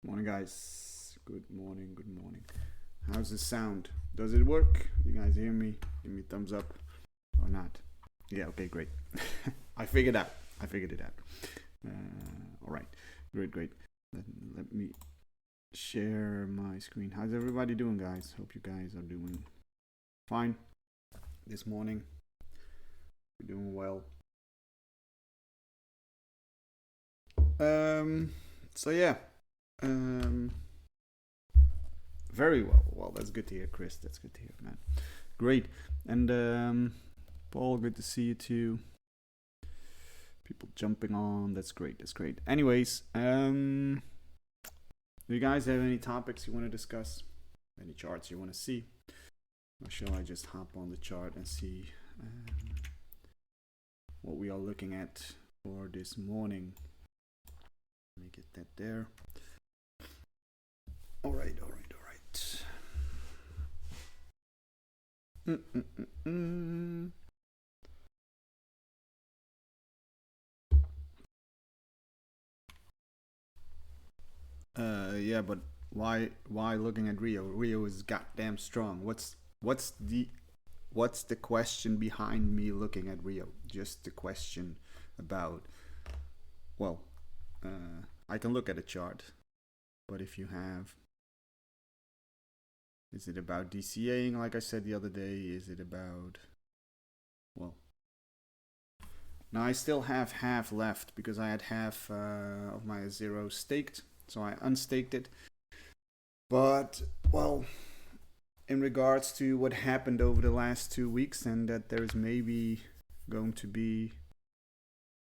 Morning, guys. Good morning. Good morning. How's the sound? Does it work? You guys hear me? Give me a thumbs up or not? Yeah. Okay. Great. I figured out. I figured it out. All right. Great. Great. Let me share my screen. How's everybody doing, guys? Hope you guys are doing fine this morning. You're doing well. So yeah. Um. Very well. Well, that's good to hear, Chris. That's good to hear, man. Great. And Paul, good to see you too. People jumping on. That's great. That's great. Anyways, do you guys have any topics you want to discuss? Any charts you want to see? Or shall I just hop on the chart and see what we are looking at for this morning? Let me get that there. All right. Yeah, but why looking at Rio? Rio is goddamn strong. What's the question behind me looking at Rio? Just the question about, well, I can look at a chart, but if you have, is it about DCAing like I said the other day? Is it about, well, now I still have half left because I had half of my zero staked, so I unstaked it. But, well, in regards to what happened over the last 2 weeks and that there's maybe going to be,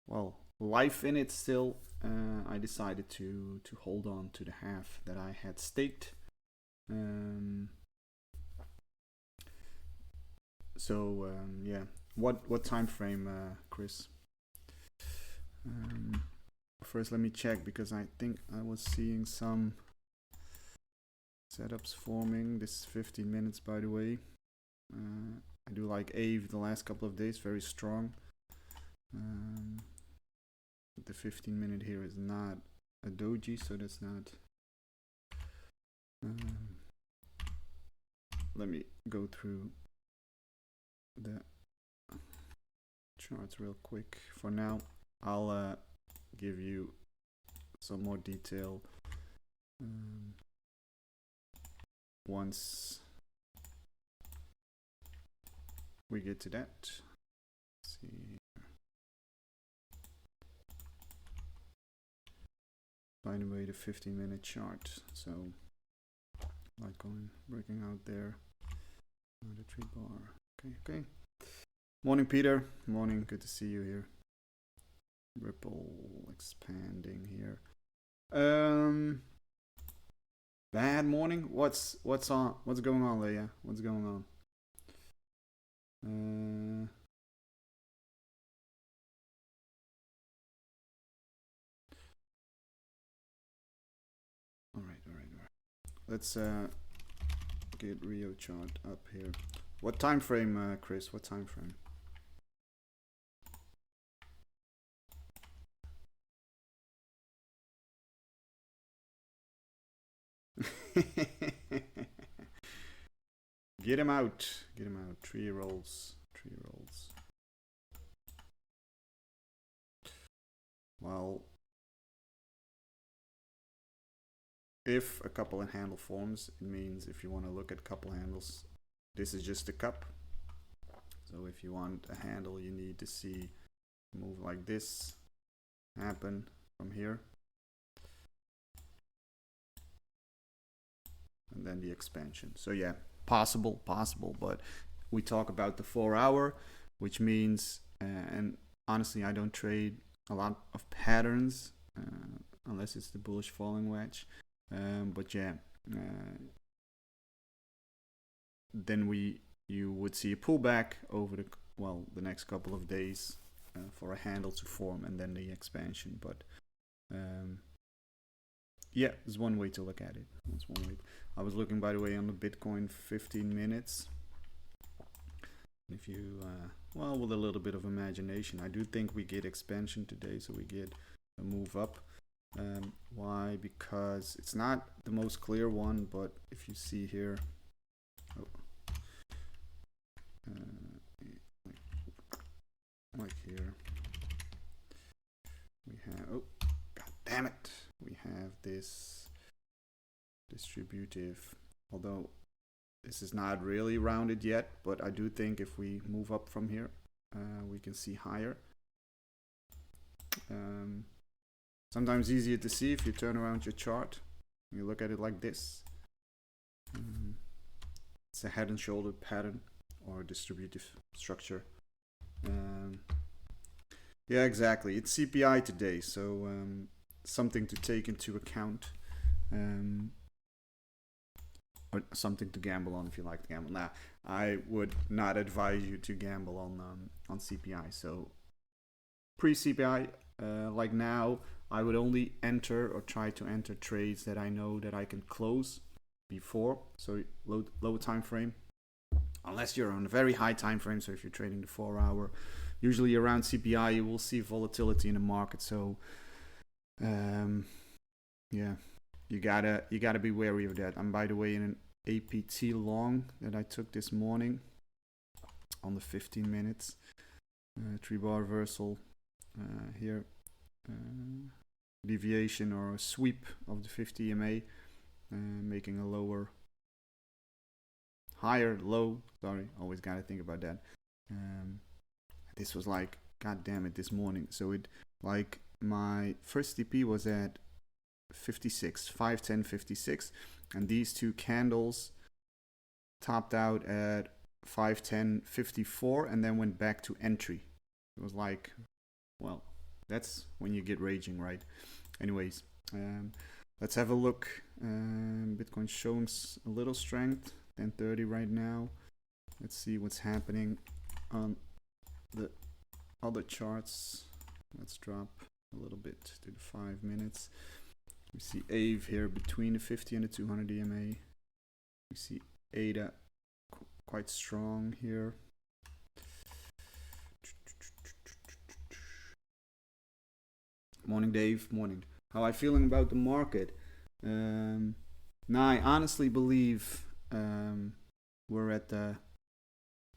well, life in it still, I decided to hold on to the half that I had staked. Yeah, what time frame, Chris? First, let me check because I think I was seeing some setups forming. This is 15 minutes, by the way. I do like AVE the last couple of days, very strong. The 15-minute here is not a doji, so that's not. Let me go through the charts real quick. For now, I'll give you some more detail once we get to that. Let's see. By the way, the 15-minute chart. So, Litecoin breaking out there. The 3 bar. Okay. Morning, Peter. Morning. Good to see you here. Ripple expanding here. Bad morning. What's on? What's going on, Leia? What's going on? All right. Let's get Rio chart up here. What time frame, Chris? What time frame? Get him out. 3 rolls. Well, if a couple and handle forms, it means if you want to look at couple handles, this is just a cup. So if you want a handle, you need to see a move like this happen from here. And then the expansion. So yeah, possible, but we talk about the 4 hour, which means, and honestly, I don't trade a lot of patterns unless it's the bullish falling wedge. But yeah, then you would see a pullback over the next couple of days for a handle to form and then the expansion. But yeah, there's one way to look at it. That's one way. I was looking, by the way, on the Bitcoin 15 minutes. If you, with a little bit of imagination, I do think we get expansion today, so we get a move up. Why? Because it's not the most clear one, but if you see here, oh, like here, we have, oh, god damn it, we have this distributive, although this is not really rounded yet, but I do think if we move up from here, we can see higher. Sometimes easier to see if you turn around your chart. You look at it like this. It's a head and shoulder pattern or distributive structure. Yeah, exactly. It's CPI today, so something to take into account. Or something to gamble on if you like to gamble. Now, I would not advise you to gamble on CPI. So pre-CPI, like now, I would only enter or try to enter trades that I know that I can close before. So low time frame, unless you're on a very high time frame. So if you're trading the 4 hour, usually around CPI, you will see volatility in the market. So yeah, you gotta be wary of that. I'm, by the way, in an APT long that I took this morning on the 15 minutes 3-bar reversal here, deviation or a sweep of the 50 EMA, making a lower, higher, low. Sorry, always gotta think about that. This was like, god damn it, this morning. So it, like, my first TP was at 56, 510, 56, and these two candles topped out at 510, 54, and then went back to entry. It was like, well, that's when you get raging, right? Anyways, let's have a look. Bitcoin showing a little strength, 1030 right now. Let's see what's happening on the other charts. Let's drop a little bit to the 5 minutes. We see AVE here between the 50 and the 200 EMA. We see ADA quite strong here. Morning, Dave. Morning. How I feeling about the market? Now, I honestly believe we're at the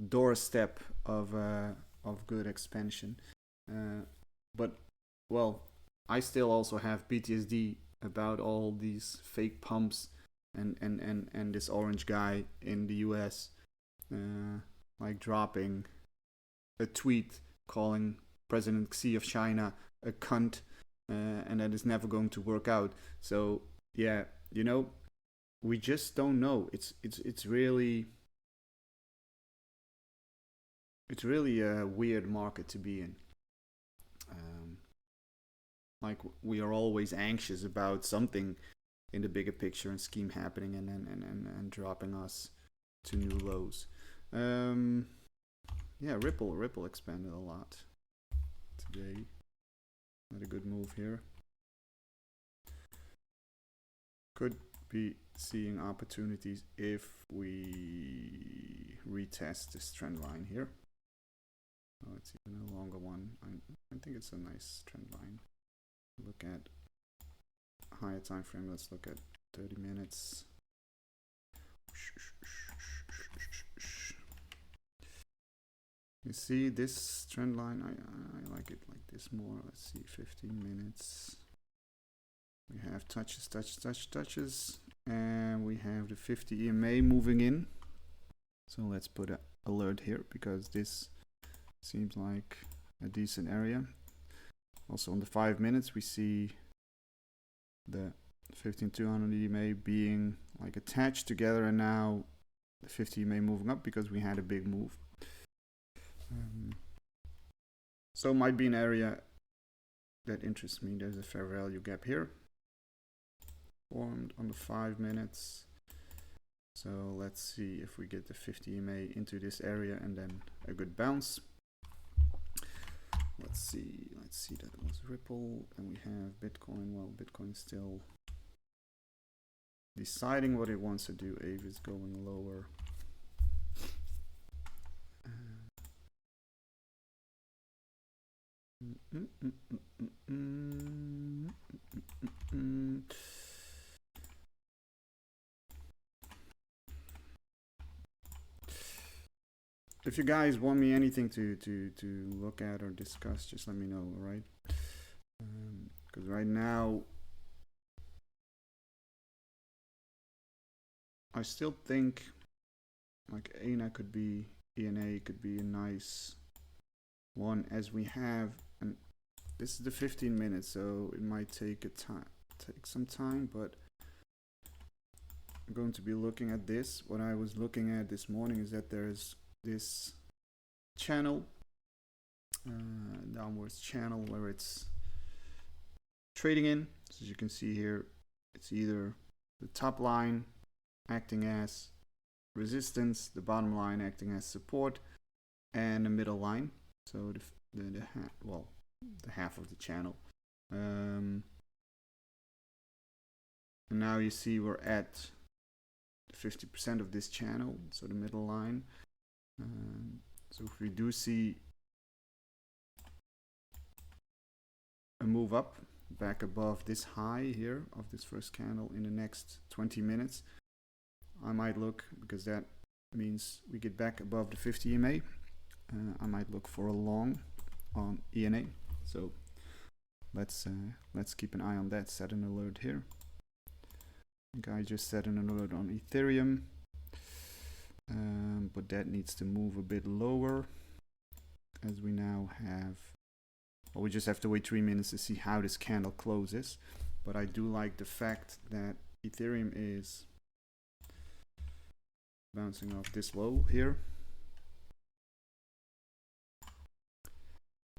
doorstep of good expansion. But, well, I still also have PTSD about all these fake pumps and this orange guy in the US like dropping a tweet calling President Xi of China a cunt, and that is never going to work out. So yeah, you know, we just don't know. It's really a weird market to be in. Like, we are always anxious about something in the bigger picture and scheme happening and dropping us to new lows. Yeah, Ripple expanded a lot today. Not a good move here. Could be seeing opportunities if we retest this trend line here. Oh, it's even a longer one. I think it's a nice trend line. Look at higher time frame. Let's look at 30 minutes. You see this trend line? I like it like this more. Let's see, 15 minutes. We have touches, and we have the 50 EMA moving in. So let's put an alert here, because this seems like a decent area. Also on the 5 minutes, we see the 15200 EMA being like attached together, and now the 50 EMA moving up because we had a big move. So it might be an area that interests me. There's a fair value gap here formed on the 5 minutes. So let's see if we get the 50 EMA into this area and then a good bounce. Let's see, that was Ripple, and we have Bitcoin. Well, Bitcoin still deciding what it wants to do. AVE is going lower. Mm. If you guys want me anything to look at or discuss, just let me know, alright? Because right now, I still think like ENA could be, ENA could be a nice one, as we have, and this is the 15 minutes, so it might take some time, but I'm going to be looking at this. What I was looking at this morning is that there's this channel, downwards channel, where it's trading in. So as you can see here, it's either the top line acting as resistance, the bottom line acting as support, and the middle line, so the half of the channel. And now you see we're at 50% of this channel, so the middle line. So if we do see a move up back above this high here of this first candle in the next 20 minutes, I might look, because that means we get back above the 50 EMA. I might look for a long on ENA. So let's keep an eye on that. Set an alert here. I think I just set an alert on Ethereum, but that needs to move a bit lower, as we now have, well, we just have to wait 3 minutes to see how this candle closes. But I do like the fact that Ethereum is bouncing off this low here,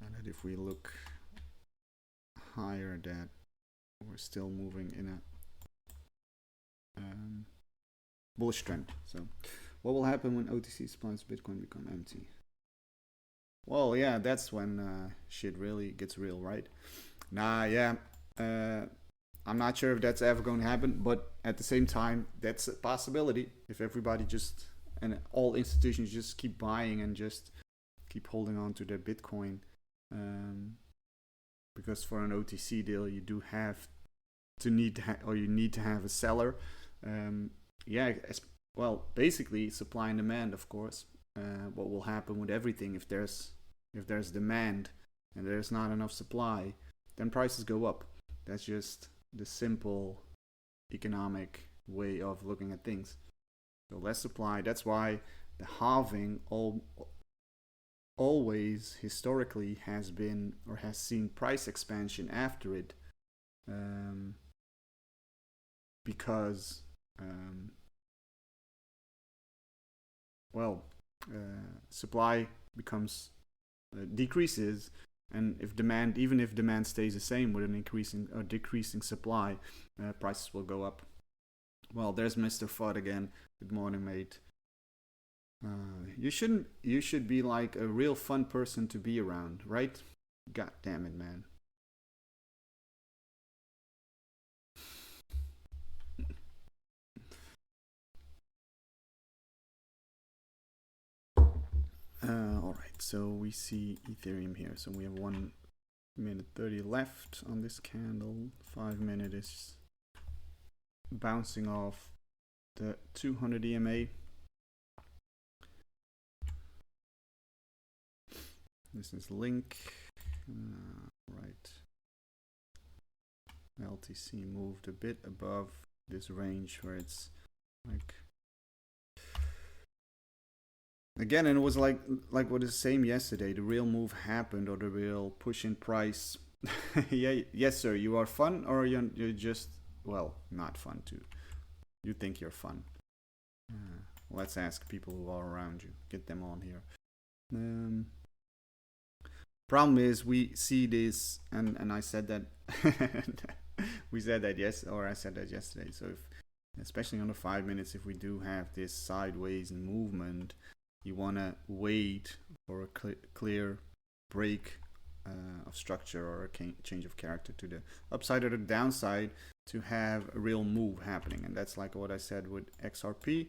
and that if we look higher, that we're still moving in a bullish trend. So what will happen when OTC supplies Bitcoin become empty? Well, yeah, that's when shit really gets real, right? Yeah, I'm not sure if that's ever going to happen, but at the same time, that's a possibility. If everybody and all institutions just keep buying and just keep holding on to their Bitcoin, because for an OTC deal, you do have to need to have a seller. Well, basically supply and demand, of course. What will happen with everything, if there's demand and there's not enough supply, then prices go up. That's just the simple economic way of looking at things. So less supply. That's why the halving always historically has been, or has seen, price expansion after it, because supply becomes decreases, and even if demand stays the same with an increasing or decreasing supply, prices will go up. Well, there's Mr. Fudd again. Good morning, mate. You should be like a real fun person to be around, right? God damn it, man. Alright, so we see Ethereum here. So we have 1 minute 30 left on this candle. 5 minute is bouncing off the 200 EMA. This is Link. Right. LTC moved a bit above this range where it's like, again, and it was like what is the same yesterday. The real move happened, or the real push in price. Yeah, yes, sir. You are fun, or you're just, well, not fun too. You think you're fun. Let's ask people who are around you. Get them on here. Problem is, we see this, and I said that we said that I said that yesterday. So especially on the 5 minutes, if we do have this sideways movement, you want to wait for a clear break of structure, or a change of character to the upside or the downside, to have a real move happening. And that's like what I said with XRP.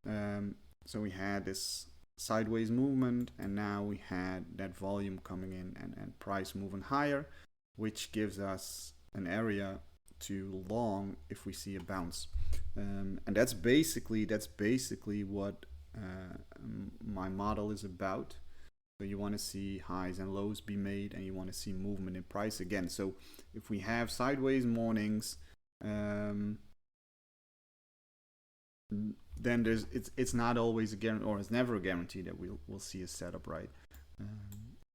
So we had this sideways movement, and now we had that volume coming in and price moving higher, which gives us an area to long if we see a bounce. And that's basically what my model is about. So you want to see highs and lows be made, and you want to see movement in price again. So if we have sideways mornings, then it's not always a guarantee, or it's never a guarantee that we'll see a setup, right?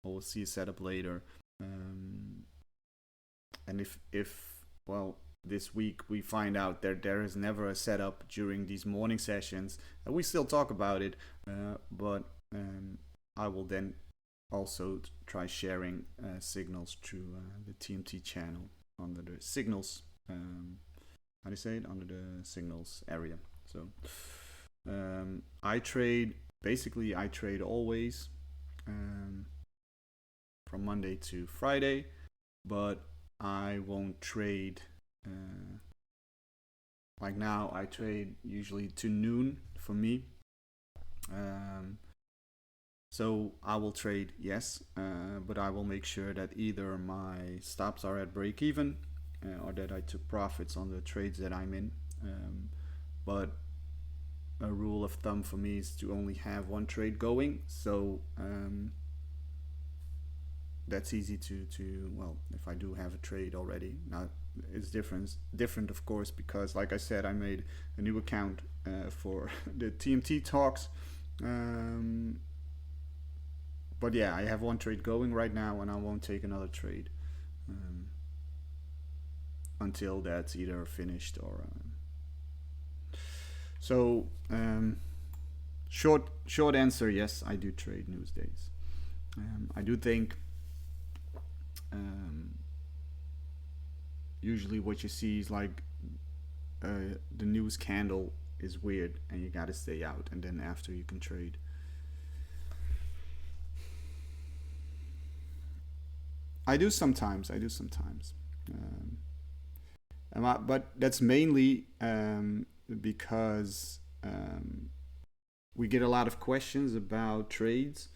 Or we'll see a setup later. And if this week we find out that there is never a setup during these morning sessions, we still talk about it, but I will then also try sharing signals through the TMT channel under the signals. How do you say it? Under the signals area. So I trade always from Monday to Friday, but I won't trade. Like now, I trade usually to noon for me. So I will trade, yes, but I will make sure that either my stops are at break even or that I took profits on the trades that I'm in. But a rule of thumb for me is to only have one trade going. So that's easy to if I do have a trade already. Now it's different of course, because like I said, I made a new account for the TMT Talks. But yeah, I have one trade going right now, and I won't take another trade until that's either finished or. So short answer, yes, I do trade news days. I do think usually what you see is like the news candle is weird, and you gotta stay out, and then after you can trade. I do sometimes. But that's mainly because we get a lot of questions about trades.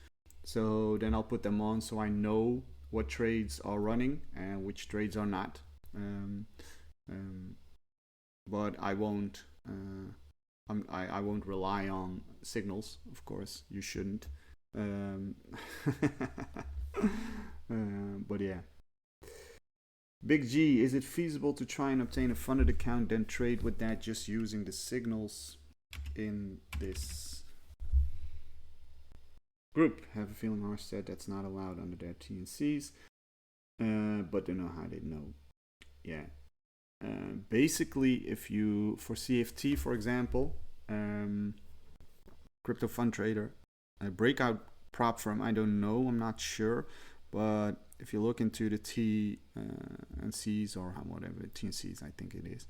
So then I'll put them on so I know what trades are running and which trades are not. But I won't. I won't rely on signals. Of course, you shouldn't. But yeah. Big G, is it feasible to try and obtain a funded account, then trade with that just using the signals in this group? Have a feeling Marsh said that's not allowed under their T&Cs, but don't know how they know. Yeah. Basically, if you, for CFT, for example, crypto fund trader, a breakout prop firm, I don't know, I'm not sure. But if you look into the T&Cs or whatever, T&Cs, I think it is,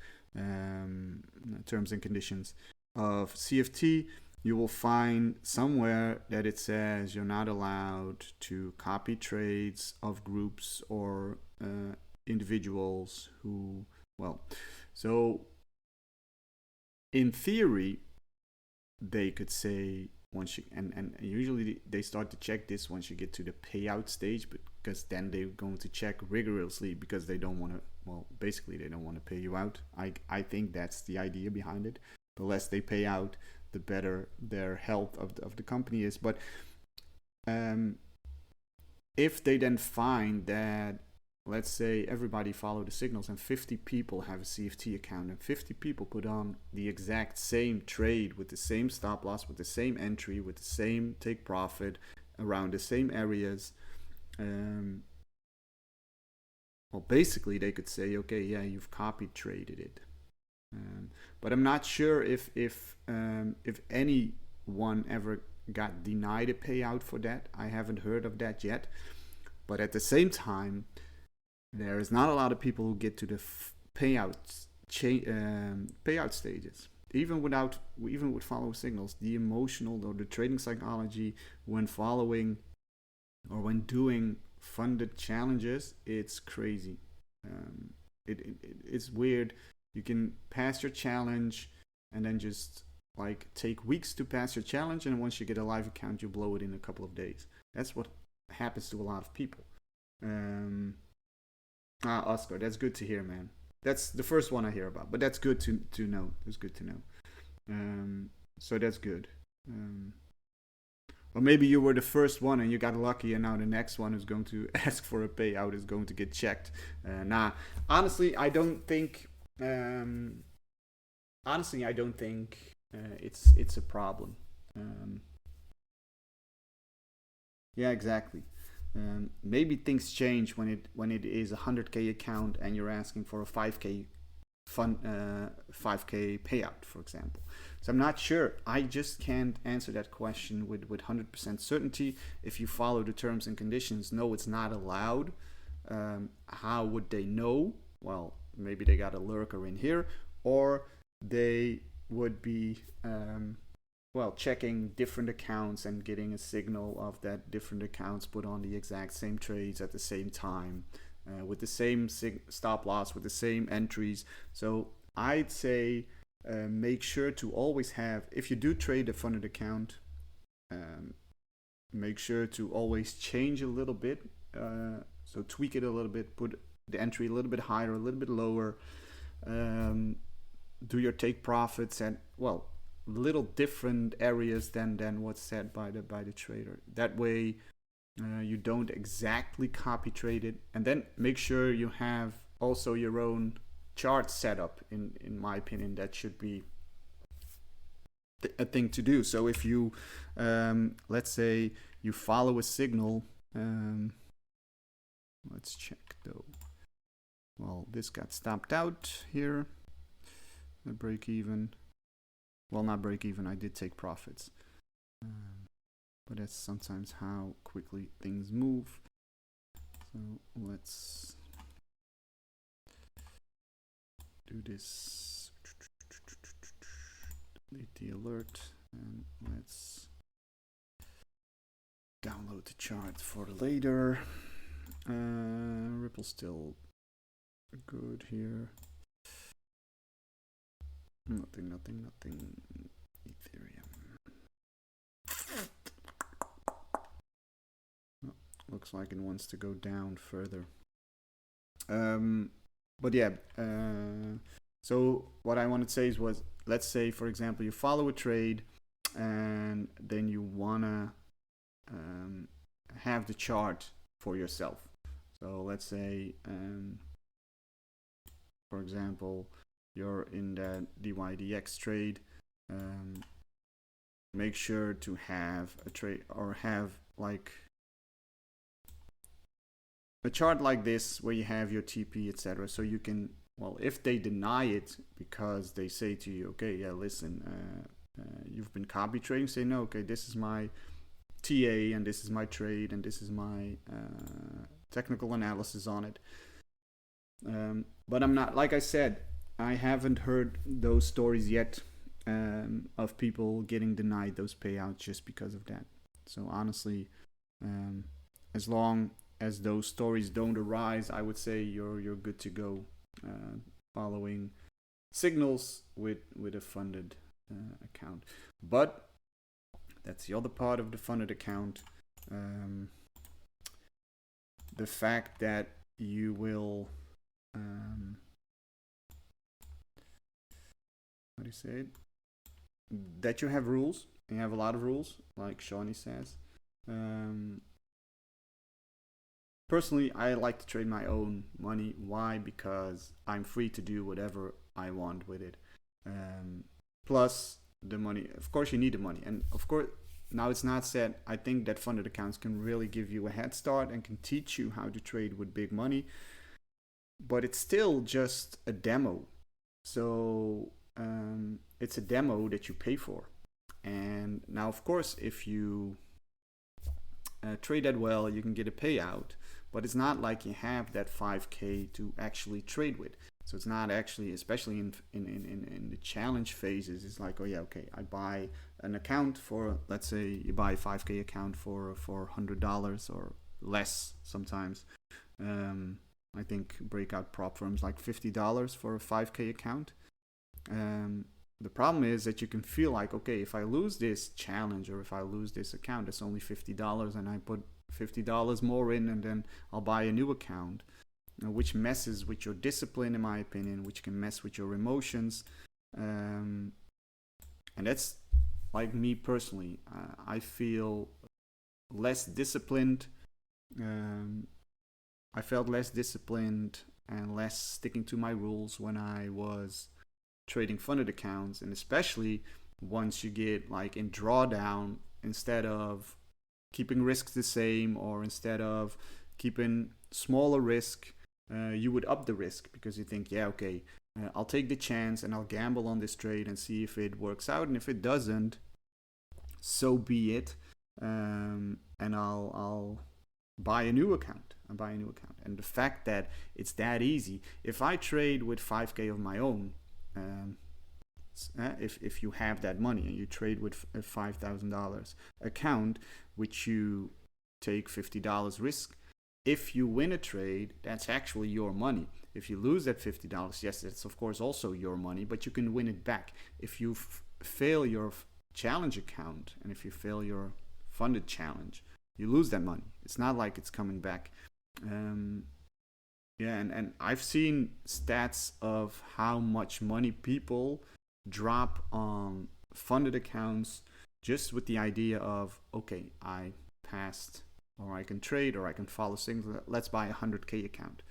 terms and conditions of CFT, you will find somewhere that it says you're not allowed to copy trades of groups or individuals who, so in theory, they could say, once you and usually they start to check this once you get to the payout stage, because then they're going to check rigorously, because they don't want to, basically they don't want to pay you out. I think that's the idea behind it. The less they pay out, the better their health of the company is. But if they then find that, let's say everybody follow the signals and 50 people have a CFT account and 50 people put on the exact same trade with the same stop loss, with the same entry, with the same take profit around the same areas, basically they could say, okay, yeah, you've copy traded it. But I'm not sure if anyone ever got denied a payout for that. I haven't heard of that yet. But at the same time, there is not a lot of people who get to the payout stages. Even with follow signals, the emotional or the trading psychology when following or when doing funded challenges, it's crazy. It's weird. You can pass your challenge and then just like take weeks to pass your challenge, and once you get a live account, you blow it in a couple of days. That's what happens to a lot of people. Oscar, that's good to hear, man. That's the first one I hear about, but that's good to know. It's good to know. So that's good. Or maybe you were the first one and you got lucky, and now the next one who's going to ask for a payout is going to get checked. Nah, honestly, I don't think. Honestly, I don't think it's a problem. Yeah, exactly. Maybe things change when it is a 100K account and you're asking for a 5K payout, for example. So I'm not sure. I just can't answer that question with 100% certainty. If you follow the terms and conditions, no, it's not allowed. How would they know? Well, maybe they got a lurker in here, or they would be checking different accounts and getting a signal of that different accounts put on the exact same trades at the same time, with the same stop loss, with the same entries. So I'd say make sure to always have, if you do trade a funded account, make sure to always change a little bit. So tweak it a little bit, put the entry a little bit higher, a little bit lower. Do your take profits at, well, little different areas than what's said by the trader. That way you don't exactly copy trade it, and then make sure you have also your own chart setup. In my opinion, that should be a thing to do. So if you let's say you follow a signal, let's check though. Well, this got stopped out here. The break even. Well, not break even, I did take profits. But that's sometimes how quickly things move. So let's do this. Delete the alert, and let's download the chart for later. Ripple still good here. Nothing. Ethereum. Oh, looks like it wants to go down further. But yeah, so what I wanted to say was, let's say, for example, you follow a trade and then you wanna have the chart for yourself. So let's say, for example, you're in that DYDX trade. Make sure to have a trade, or have like a chart like this where you have your TP, etc. So you can, well, if they deny it because they say to you, okay, yeah, listen, you've been copy trading, say no, okay, this is my TA and this is my trade and this is my technical analysis on it. But I'm not, like I said, I haven't heard those stories yet of people getting denied those payouts just because of that. So honestly, as long as those stories don't arise, I would say you're good to go, following signals with a funded account. But that's the other part of the funded account. The fact that you will how do you say it? That you have rules. You have a lot of rules, like Shawnee says. Personally, I like to trade my own money. Why? Because I'm free to do whatever I want with it. Plus, the money. Of course, you need the money. And of course, now it's not said. I think that funded accounts can really give you a head start and can teach you how to trade with big money. But it's still just a demo. So it's a demo that you pay for. And now, of course, if you trade that well, you can get a payout. But it's not like you have that 5K to actually trade with. So it's not actually, especially in the challenge phases, it's like, oh yeah, okay, I buy an account for, let's say you buy a 5K account for $100 or less sometimes. I think breakout prop firms like $50 for a 5K account. The problem is that you can feel like, okay, if I lose this challenge or if I lose this account, it's only $50 and I put $50 more in and then I'll buy a new account. which messes with your discipline, in my opinion, which can mess with your emotions. And that's like me personally. I feel less disciplined. I felt less disciplined and less sticking to my rules when I was trading funded accounts, and especially once you get like in drawdown, instead of keeping risks the same, or instead of keeping smaller risk, you would up the risk because you think, yeah, okay, I'll take the chance and I'll gamble on this trade and see if it works out, and if it doesn't, so be it. And I'll buy a new account. And the fact that it's that easy, if I trade with 5k of my own, if you have that money and you trade with a $5,000 account, which you take $50 risk, if you win a trade, that's actually your money. If you lose that $50, yes, it's of course also your money, but you can win it back. If you fail your challenge account, and if you fail your funded challenge, you lose that money. It's not like it's coming back. And I've seen stats of how much money people drop on funded accounts just with the idea of, okay, I passed, or I can trade, or I can follow signals. Let's buy a 100k account.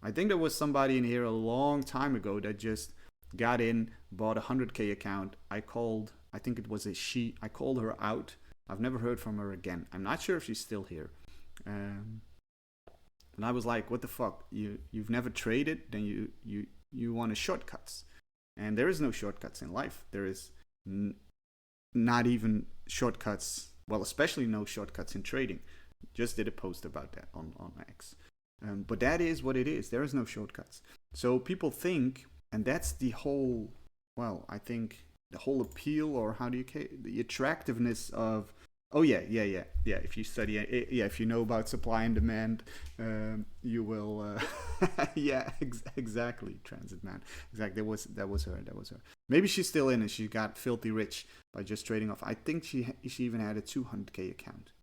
I think there was somebody in here a long time ago that just got in, bought a 100k account. I called her out. I've never heard from her again. I'm not sure if she's still here. And I was like, what the fuck? You've never traded, then you want shortcuts. And there is no shortcuts in life. There is not even shortcuts, well, especially no shortcuts in trading. Just did a post about that on X. But that is what it is. There is no shortcuts. So people think, and that's the whole, well, I think the whole appeal, or how do you, the attractiveness of, oh yeah, if you study, if you know about supply and demand, you will, exactly, Transit Man, exactly, that was her. Maybe she's still in and she got filthy rich by just trading off. I think she even had a 200k account.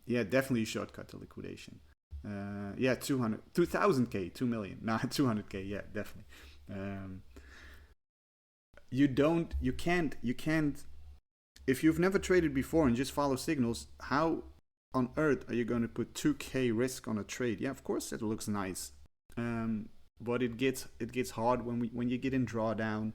Definitely shortcut to liquidation. 2000k, 2 million, not 200k, yeah, definitely. You can't, if you've never traded before and just follow signals, how on earth are you going to put 2k risk on a trade? Yeah, of course it looks nice, but it gets hard when you get in drawdown.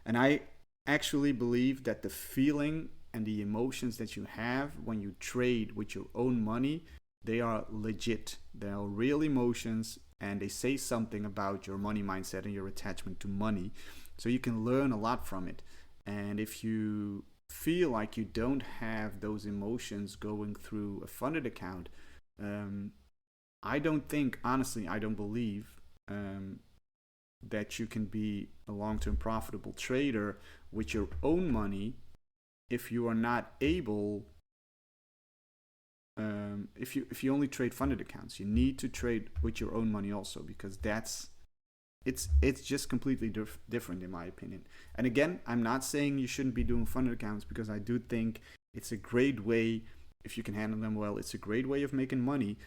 And I actually believe that the feeling and the emotions that you have when you trade with your own money, they are legit. They are real emotions, and they say something about your money mindset and your attachment to money. So you can learn a lot from it. And if you feel like you don't have those emotions going through a funded account, I don't believe that you can be a long-term profitable trader with your own money if you are not able, if you only trade funded accounts. You need to trade with your own money also, because it's just completely different in my opinion. And again, I'm not saying you shouldn't be doing funded accounts, because I do think it's a great way, if you can handle them well, it's a great way of making money.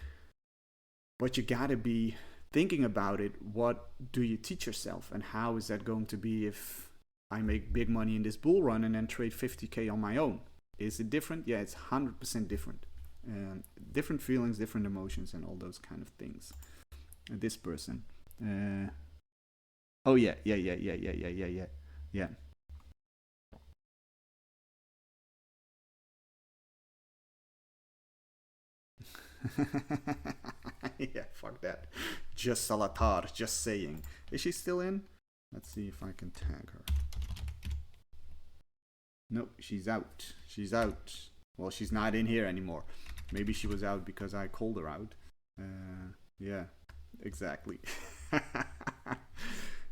But you gotta be thinking about it. What do you teach yourself, and how is that going to be if I make big money in this bull run and then trade 50k on my own? Is it different? Yeah, it's 100% different. Different feelings, different emotions, and all those kind of things. This person. Oh yeah. Yeah, fuck that. Just Salatar, just saying. Is she still in? Let's see if I can tag her. Nope, she's out. Well, she's not in here anymore. Maybe she was out because I called her out. Yeah, exactly.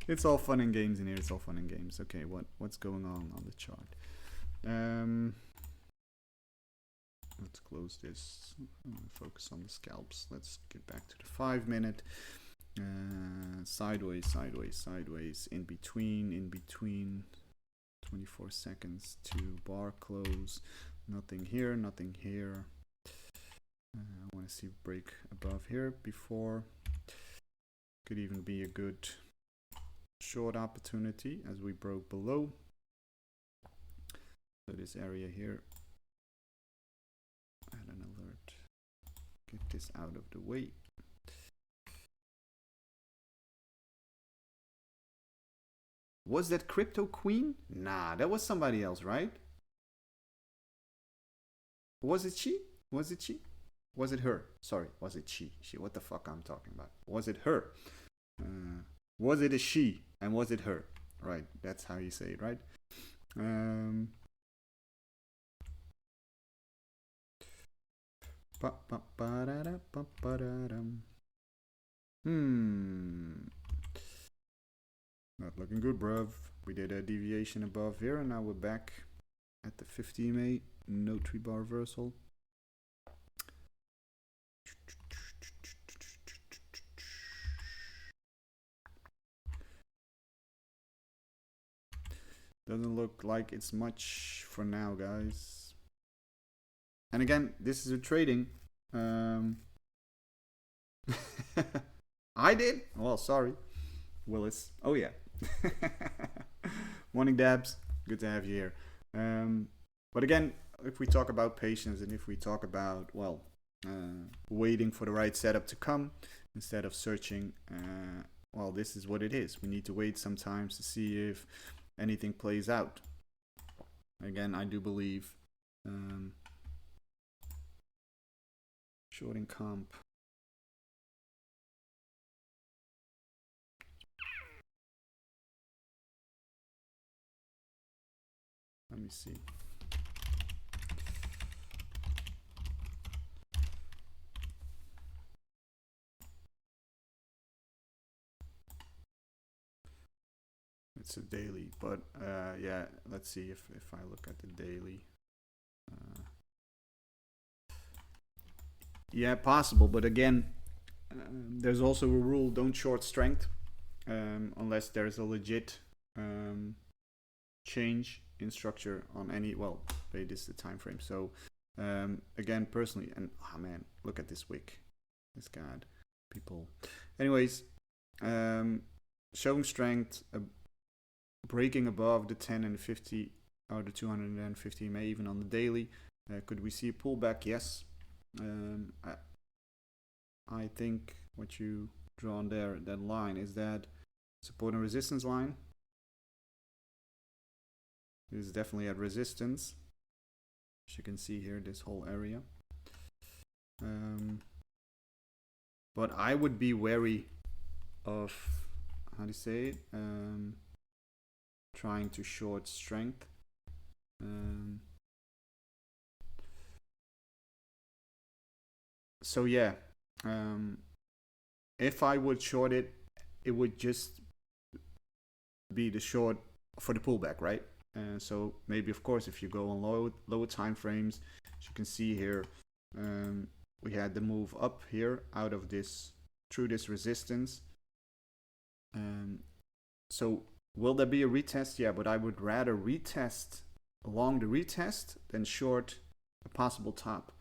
It's all fun and games in here. Okay, what's going on the chart? Let's close this. Focus on the scalps. Let's get back to the 5 minute. Sideways, in between. 24 seconds to bar close. Nothing here. I see break above here before. Could even be a good short opportunity as we broke below. So this area here, add an alert, get this out of the way. Was that Crypto Queen? Nah, that was somebody else, right? Was it she? Was it she? Was it her? Sorry, was it she? She, what the fuck I'm talking about? Was it her? Was it a she? And was it her? Right, that's how you say it, right? Not looking good, bruv. We did a deviation above here, and now we're back at the 50 EMA. No 3-bar reversal. Doesn't look like it's much for now, guys. And again, this is a trading. I did? Well, sorry. Willis. Oh, yeah. Morning, Dabs. Good to have you here. But again, if we talk about patience and if we talk about, well, waiting for the right setup to come instead of searching, well, this is what it is. We need to wait sometimes to see if anything plays out. Again, I do believe shorting comp. Let me see. It's a daily, but yeah, let's see if I look at the daily. Yeah, possible, but again, there's also a rule: don't short strength unless there's a legit change in structure on any. Well, wait, this is the time frame. So again, personally, and oh man, look at this wick. This god, people. Anyways, showing strength, breaking above the 10 and 50 or the 250 may even on the daily. Could we see a pullback? Yes. I think what you draw on there, that line, is that support and resistance line. This is definitely at resistance, as you can see here, this whole area. But I would be wary of, how do you say it, trying to short strength. So yeah, if I would short it, it would just be the short for the pullback, right? So maybe, of course, if you go on lower time frames, as you can see here, we had the move up here out of this, through this resistance. So will there be a retest? Yeah, but I would rather retest along the retest than short a possible top.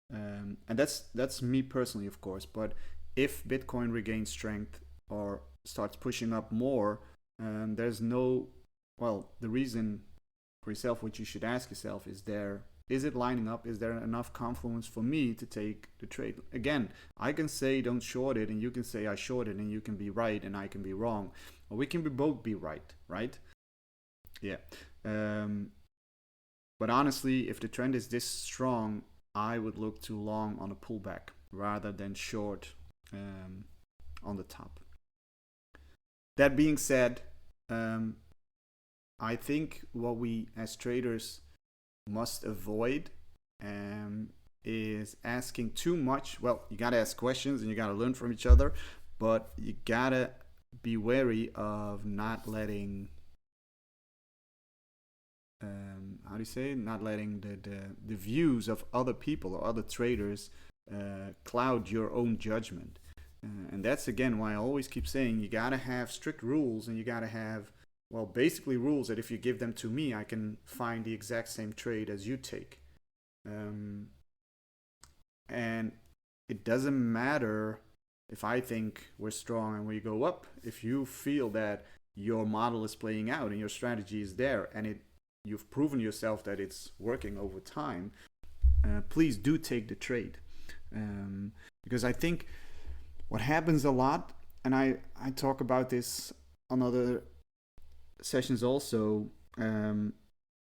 And that's me personally, of course. But if Bitcoin regains strength or starts pushing up more, there's no, well, the reason for yourself, what you should ask yourself is it lining up? Is there enough confluence for me to take the trade? Again, I can say don't short it, and you can say I short it, and you can be right and I can be wrong, or we can both be right? Yeah. But honestly, if the trend is this strong, I would look to long on a pullback rather than short on the top. That being said, I think what we as traders must avoid is asking too much. Well, you gotta ask questions and you gotta learn from each other, but you gotta be wary of not letting how do you say it? Not letting the views of other people or other traders cloud your own judgment. And that's again why I always keep saying you gotta have strict rules, and you gotta have, well, basically rules that if you give them to me, I can find the exact same trade as you take. And it doesn't matter if I think we're strong and we go up. If you feel that your model is playing out and your strategy is there and you've proven yourself that it's working over time, please do take the trade. Because I think what happens a lot, and I talk about this on other sessions also,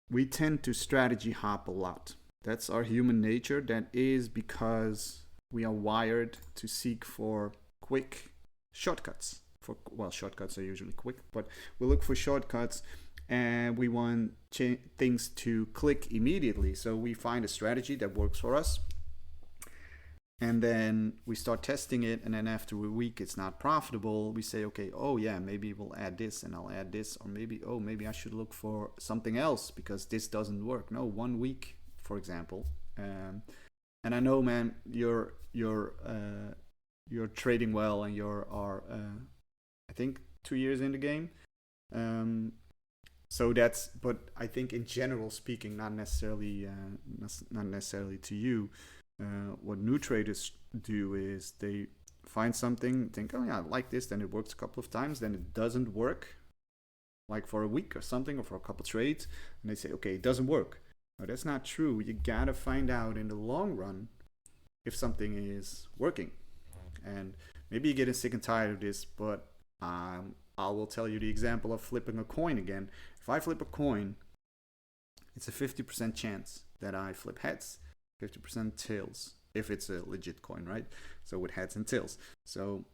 we tend to strategy hop a lot. That's our human nature. That is because we are wired to seek for quick shortcuts. Shortcuts are usually quick, but we look for shortcuts and we want things to click immediately. So we find a strategy that works for us. And then we start testing it, and then after a week it's not profitable. We say, okay, oh yeah, maybe we'll add this and I'll add this, or maybe I should look for something else because this doesn't work. No, 1 week, for example. And I know, man, you're trading well, and you're I think 2 years in the game. So but I think in general speaking, not necessarily to you. What new traders do is they find something, think, oh yeah, I like this, then it works a couple of times, then it doesn't work, like for a week or something, or for a couple trades, and they say, okay, it doesn't work. No, that's not true. You gotta find out in the long run if something is working. And maybe you're getting sick and tired of this, but I will tell you the example of flipping a coin again. If I flip a coin, it's a 50% chance that I flip heads, 50% tails, if it's a legit coin, right? So with heads and tails. So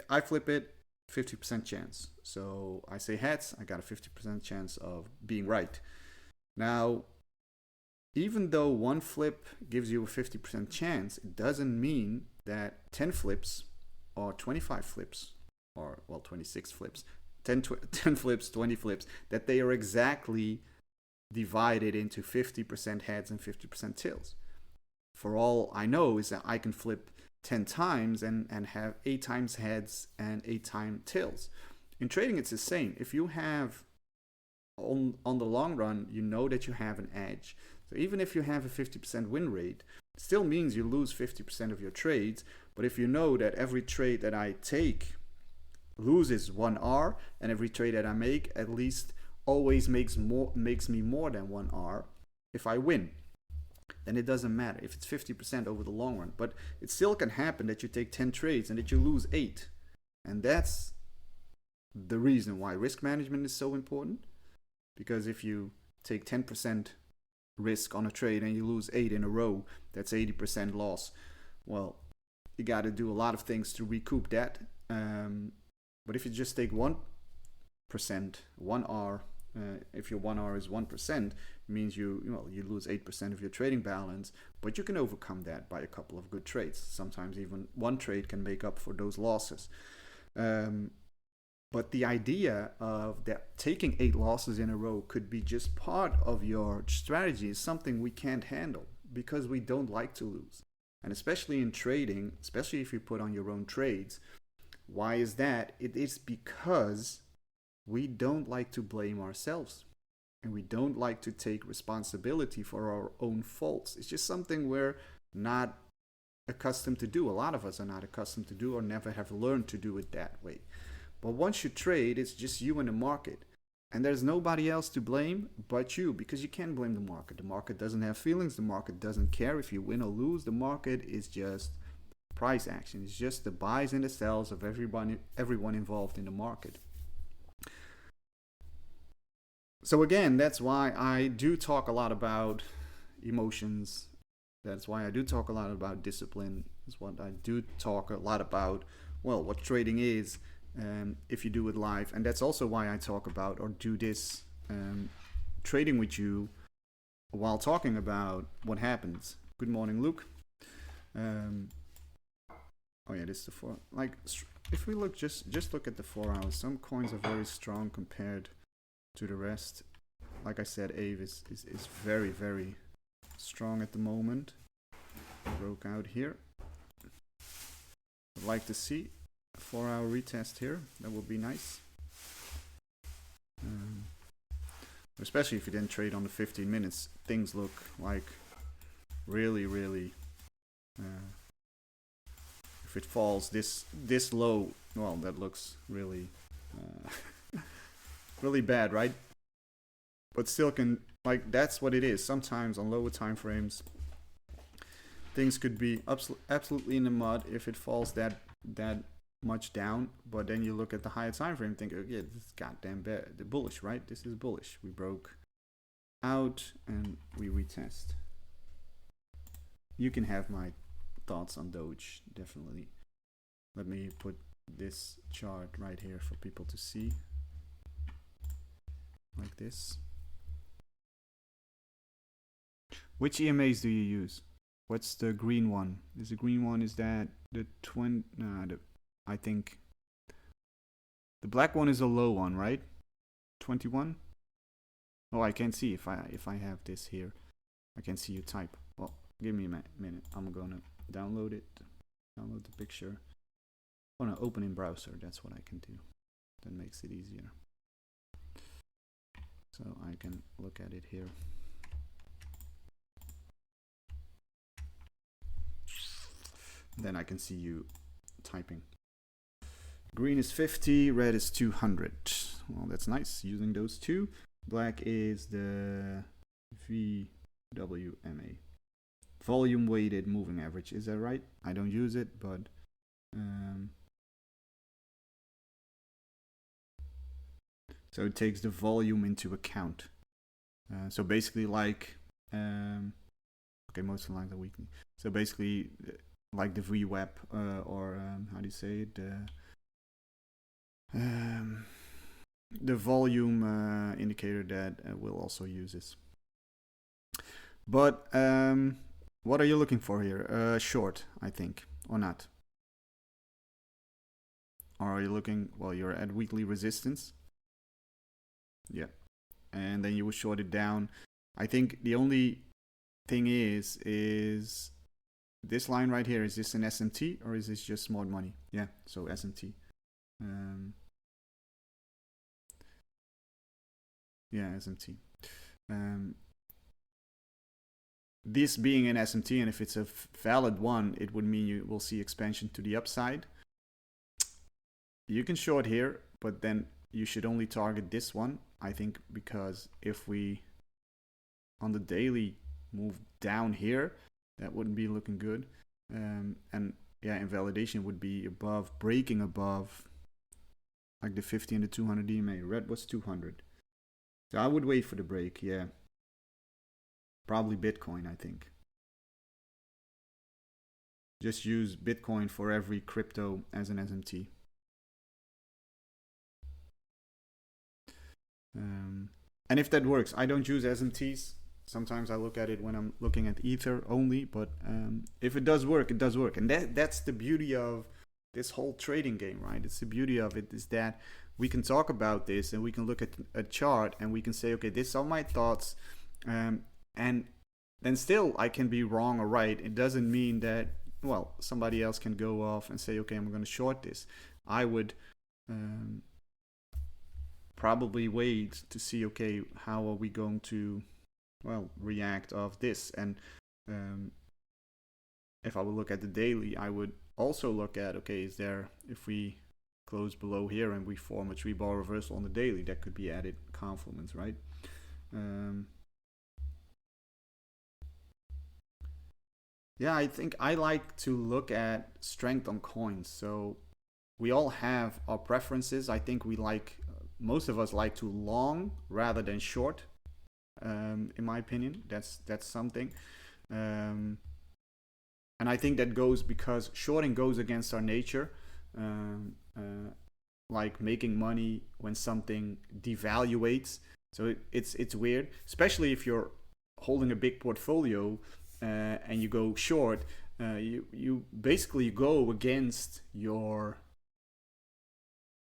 I flip it, 50% chance. So I say heads, I got a 50% chance of being right. Now, even though one flip gives you a 50% chance, it doesn't mean that 10 flips or 25 flips, or 26 flips, 10 flips, 20 flips, that they are exactly divided into 50% heads and 50% tails. For all I know is that I can flip 10 times and have 8 times heads and 8 times tails. In trading, it's the same. If you have, on the long run, you know that you have an edge. So even if you have a 50% win rate, it still means you lose 50% of your trades. But if you know that every trade that I take loses 1 R, and every trade that I make at least always makes me more than 1 R if I win, then it doesn't matter if it's 50% over the long run. But it still can happen that you take 10 trades and that you lose 8. And that's the reason why risk management is so important. Because if you take 10% risk on a trade and you lose 8 in a row, that's 80% loss. Well, you got to do a lot of things to recoup that. But if you just take 1%, 1 R, if your 1 R is 1%, it means you lose 8% of your trading balance, but you can overcome that by a couple of good trades. Sometimes even one trade can make up for those losses. But the idea of that taking 8 losses in a row could be just part of your strategy is something we can't handle because we don't like to lose. And especially in trading, especially if you put on your own trades, why is that? It is because we don't like to blame ourselves, and we don't like to take responsibility for our own faults. It's just something we're not accustomed to do. A lot of us are not accustomed to do or never have learned to do it that way. But once you trade, it's just you and the market. And there's nobody else to blame but you, because you can't blame the market. The market doesn't have feelings. The market doesn't care if you win or lose. The market is just price action. It's just the buys and the sells of everyone involved in the market. So again, that's why I do talk a lot about emotions. That's why I do talk a lot about discipline. That's what I do talk a lot about, what trading is, if you do it live. And that's also why I talk about or do this trading with you while talking about what happens. Good morning, Luke. This is the 4. If we look, just look at the 4 hours. Some coins are very strong compared to the rest. Like I said, AVE is very, very strong at the moment. Broke out here. I'd like to see a 4-hour retest here. That would be nice. Especially if you didn't trade on the 15 minutes. Things look like really, really if it falls this low, well, that looks really really bad, right? But still can, like, that's what it is. Sometimes on lower time frames, things could be absolutely in the mud if it falls that much down. But then you look at the higher time frame and think, oh, yeah, this is goddamn bad. The bullish, right? This is bullish. We broke out and we retest. You can have my thoughts on Doge, definitely. Let me put this chart right here for people to see, like this. Which EMAs do you use? What's the green one? Is the green one, is that the I think the black one is a low one, right? 21? Oh, I can't see if I have this here. I can see you type. Well, give me a minute. I'm gonna download it. Download the picture. Oh no, open in browser. That's what I can do. That makes it easier. So I can look at it here. Then I can see you typing. Green is 50, red is 200. Well, that's nice, using those two. Black is the VWMA. Volume weighted moving average, is that right? I don't use it, but so it takes the volume into account. So basically like, okay, most of the lines are weekly. So basically like the VWAP or how do you say it? The volume indicator that will also use this. But what are you looking for here? Short, I think, or not? Or are you looking, well, you're at weekly resistance. Yeah. And then you will short it down. I think the only thing is this line right here, is this an SMT or is this just smart money? Yeah, so SMT. Yeah, SMT. This being an SMT, and if it's a valid one, it would mean you will see expansion to the upside. You can short here, but then you should only target this one, I think, because if we on the daily move down here, that wouldn't be looking good. And yeah, invalidation would be above, breaking above like the 50 and the 200 EMA. Red was 200. So I would wait for the break, yeah. Probably Bitcoin, I think. Just use Bitcoin for every crypto as an SMT. And if that works, I don't use SMTs. Sometimes I look at it when I'm looking at Ether only, but if it does work, it does work. And that's the beauty of this whole trading game, right? It's the beauty of it is that we can talk about this and we can look at a chart and we can say, okay, these are my thoughts. And then still I can be wrong or right. It doesn't mean that, well, somebody else can go off and say, okay, I'm going to short this. I would probably wait to see, okay, how are we going to, well, react of this. And if I would look at the daily, I would also look at, okay, is there, if we close below here and we form a 3-bar reversal on the daily, that could be added confluence, right? Yeah, I think I like to look at strength on coins. So we all have our preferences. I think we like, most of us like to long rather than short. In my opinion, that's something. And I think that goes because shorting goes against our nature. Like making money when something devaluates. So it's weird, especially if you're holding a big portfolio and you go short. You basically go against your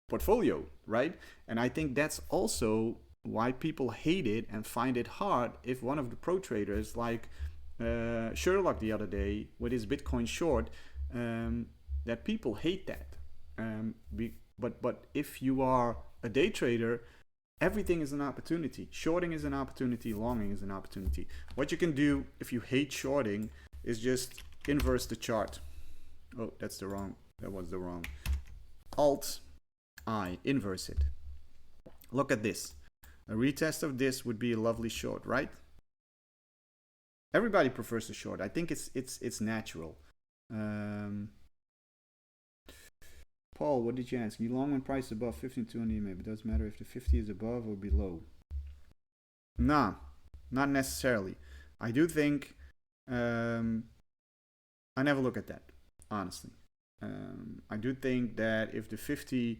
portfolio, right? And I think that's also why people hate it and find it hard if one of the pro traders like Sherlock the other day with his Bitcoin short, that people hate that. But if you are a day trader, everything is an opportunity. Shorting is an opportunity, longing is an opportunity. What you can do if you hate shorting is just inverse the chart. Oh, that was the wrong. Alt I, inverse it. Look at this. A retest of this would be a lovely short, right? Everybody prefers a short. I think it's natural. Paul, what did you ask? You long when price above 15,200 EMA, but it doesn't matter if the 50 is above or below. Nah, not necessarily. I do think I never look at that, honestly. I do think that if the 50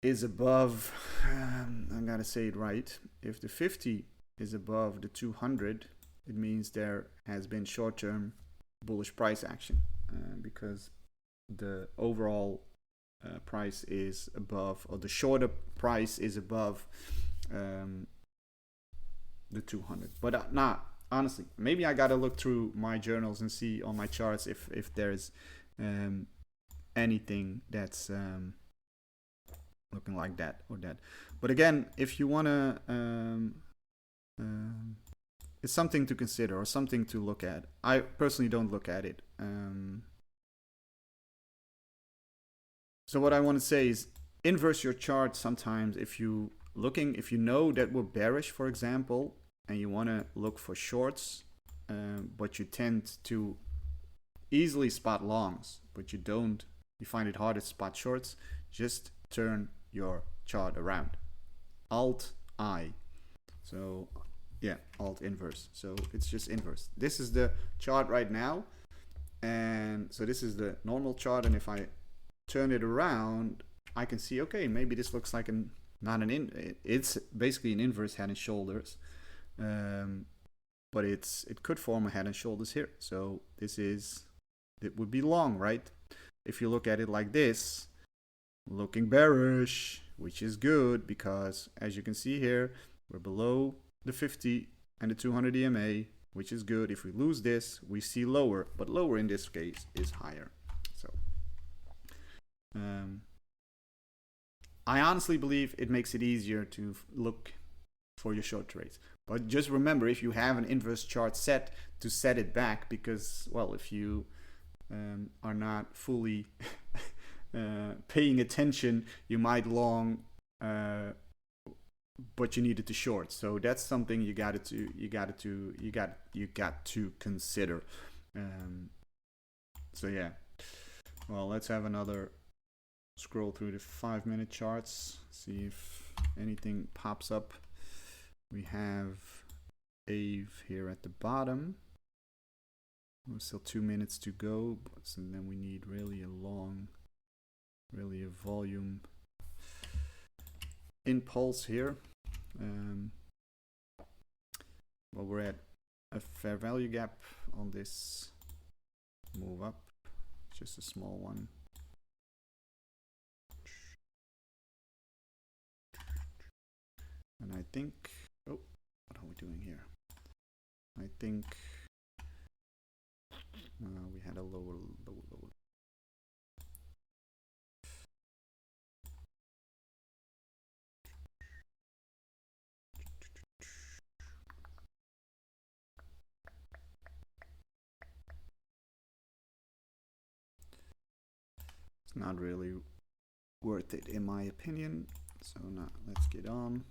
is above, I gotta say it right. If the 50 is above the 200, it means there has been short-term bullish price action because the overall price is above, or the shorter price is above the 200. But not honestly, maybe I gotta look through my journals and see on my charts if there's anything that's looking like that or that. But again, if you wanna it's something to consider or something to look at. I personally don't look at it. So what I want to say is inverse your chart sometimes if you know that we're bearish, for example, and you want to look for shorts, but you tend to easily spot longs, but you find it hard to spot shorts, just turn your chart around. Alt I. So yeah, Alt inverse. So it's just inverse. This is the chart right now. And so this is the normal chart. And if I turn it around, I can see, okay, maybe this looks like it's basically an inverse head and shoulders. But it could form a head and shoulders here. So it would be long, right? If you look at it like this, looking bearish, which is good because as you can see here, we're below the 50 and the 200 EMA, which is good. If we lose this, we see lower, but lower in this case is higher. So I honestly believe it makes it easier to look for your short trades. But just remember, if you have an inverse chart set, to set it back, because, well, if you are not fully paying attention, you might long, but you needed to short. So that's something you got to consider. So yeah. Well, let's have another scroll through the 5-minute charts, see if anything pops up. We have AVE here at the bottom. There's still 2 minutes to go, and then we need really a volume impulse here. Well, we're at a fair value gap on this move up, just a small one. And I think, oh, what are we doing here? I think we had a lower. It's not really worth it in my opinion. So now let's get on.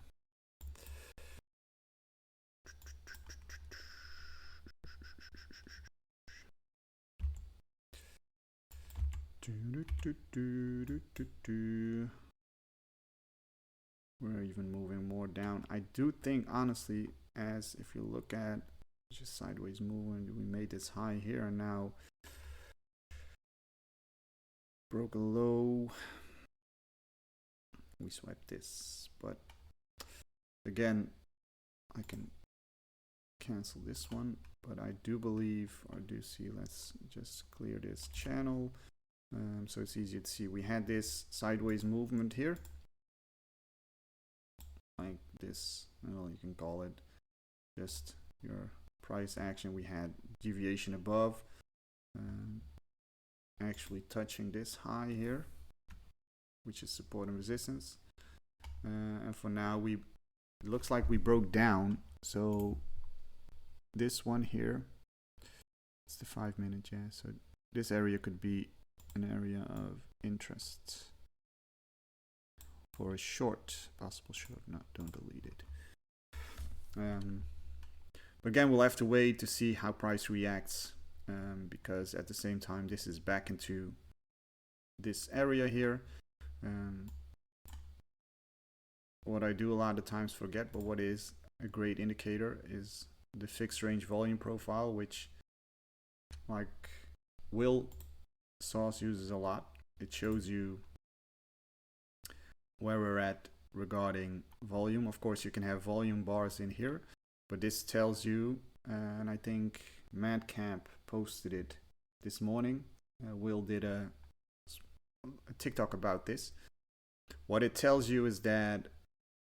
We're even moving more down. I do think, honestly, as if you look at just sideways movement, we made this high here and now broke a low. We swept this, but again, I can cancel this one, but I do believe, or do see, let's just clear this channel. So it's easier to see. We had this sideways movement here, like this. Well, you can call it just your price action. We had deviation above, actually touching this high here, which is support and resistance. And for now, it looks like we broke down. So this one here, it's the 5-minute, yeah. So this area could be an area of interest for a short, possible short. No, don't delete it. But again, we'll have to wait to see how price reacts, because at the same time, this is back into this area here. What I do a lot of times forget, but what is a great indicator is the fixed range volume profile, which like Will Sauce uses a lot. It shows you where we're at regarding volume. Of course, you can have volume bars in here, but this tells you, and I think Madcap posted it this morning. Will did a TikTok about this. What it tells you is that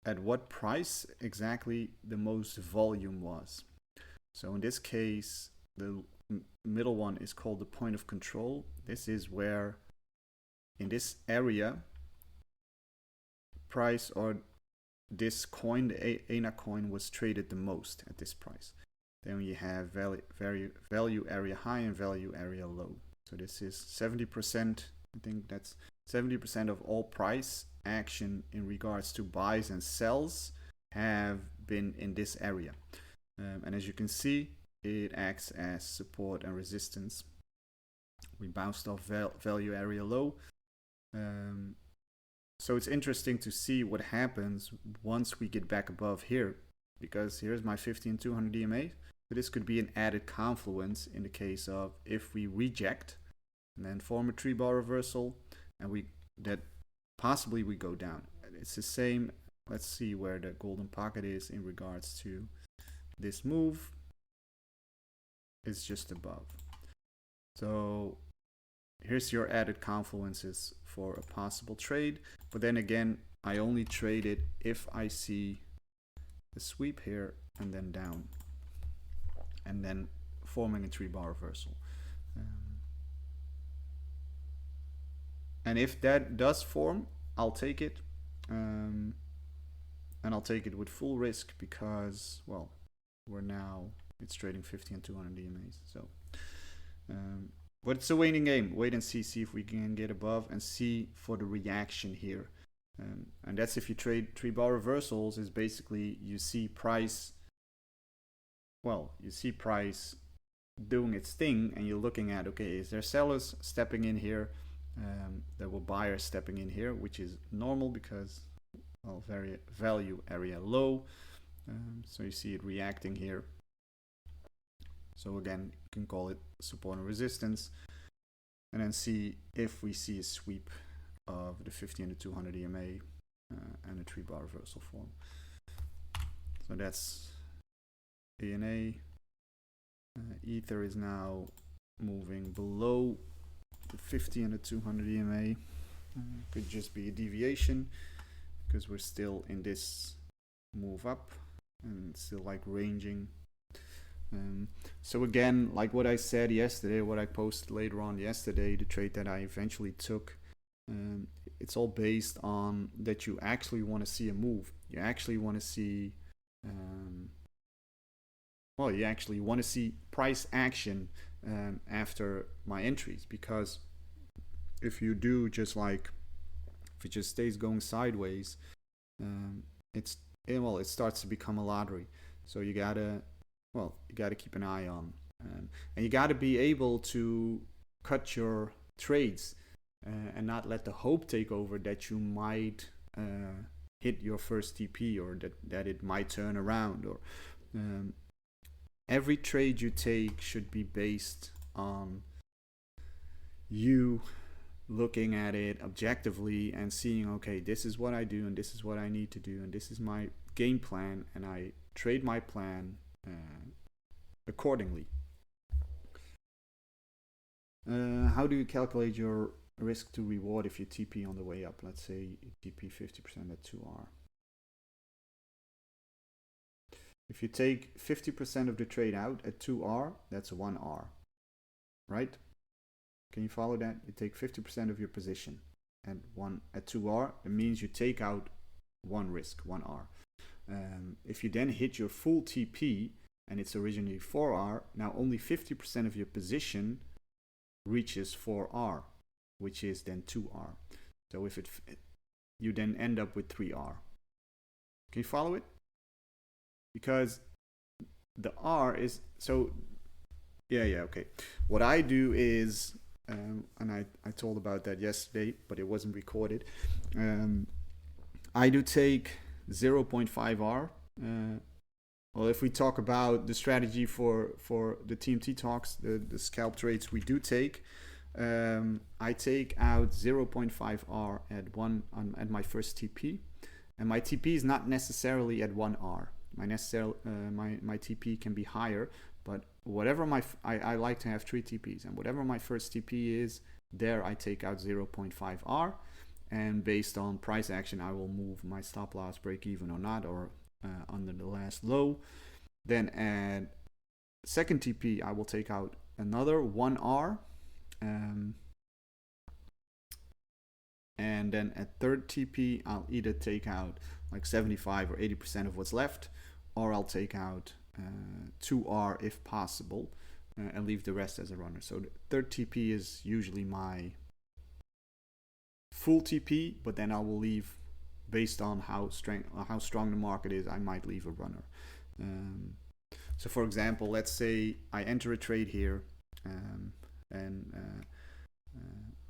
at what price exactly the most volume was. So in this case, the middle one is called the point of control. This is where in this area price or this coin, the ANA coin, was traded the most at this price. Then you have value area high and value area low. So this is 70%. I think that's 70% of all price action in regards to buys and sells have been in this area. And as you can see, it acts as support and resistance. We bounced off value area low. So it's interesting to see what happens once we get back above here, because here's my 50 and 200 EMA. So this could be an added confluence in the case of if we reject and then form a 3-bar reversal, and that possibly we go down. It's the same. Let's see where the golden pocket is in regards to this move. It's just above. So here's your added confluences for a possible trade. But then again, I only trade it if I see the sweep here and then down, and then forming a 3-bar reversal. And if that does form, I'll take it. And I'll take it with full risk because, well, it's trading 50 and 200 EMAs. So, but it's a waiting game. Wait and see if we can get above and see for the reaction here. And that's if you trade 3-bar reversals, is basically you see price doing its thing, and you're looking at, okay, is there sellers stepping in here? There were buyers stepping in here, which is normal because, well, value area low. So you see it reacting here. So again, you can call it support and resistance, and then see if we see a sweep of the 50 and the 200 EMA and a 3-bar reversal form. So that's ANA. Ether is now moving below the 50 and the 200 EMA. Could just be a deviation because we're still in this move up and still like ranging. So again, like what I said yesterday, what I posted later on yesterday, the trade that I eventually took, it's all based on that you actually want to see a move. You actually want to see you actually want to see price action after my entries, because if you do if it just stays going sideways, it starts to become a lottery. So you gotta keep an eye on, and you gotta be able to cut your trades and not let the hope take over that you might hit your first TP, or that it might turn around, or every trade you take should be based on you looking at it objectively and seeing, okay, this is what I do and this is what I need to do and this is my game plan, and I trade my plan accordingly. How do you calculate your risk to reward if you TP on the way up? Let's say you TP 50% at 2R. If you take 50% of the trade out at 2R, that's 1R, right? Can you follow that? You take 50% of your position at 2R. It means you take out one risk, 1R. If you then hit your full TP and it's originally 4R, now only 50% of your position reaches 4R, which is then 2R. So if you then end up with 3R. Can you follow it? Because the R is, so yeah, okay. What I do is, and I told about that yesterday, but it wasn't recorded. I do take 0.5R. Well, if we talk about the strategy for the TMT Talks, the scalp trades we do take, I take out 0.5R at my first TP, and my TP is not necessarily at 1R. My TP can be higher, but whatever I like to have 3 TPs, and whatever my first TP is, there I take out 0.5R, and based on price action, I will move my stop loss, break even or not, or under the last low. Then at second TP, I will take out another 1R, and then at third TP, I'll either take out like 75 or 80% of what's left, or I'll take out 2R if possible, and leave the rest as a runner. So the third TP is usually my full TP, but then I will leave, based on how strong the market is, I might leave a runner. So for example, let's say I enter a trade here, and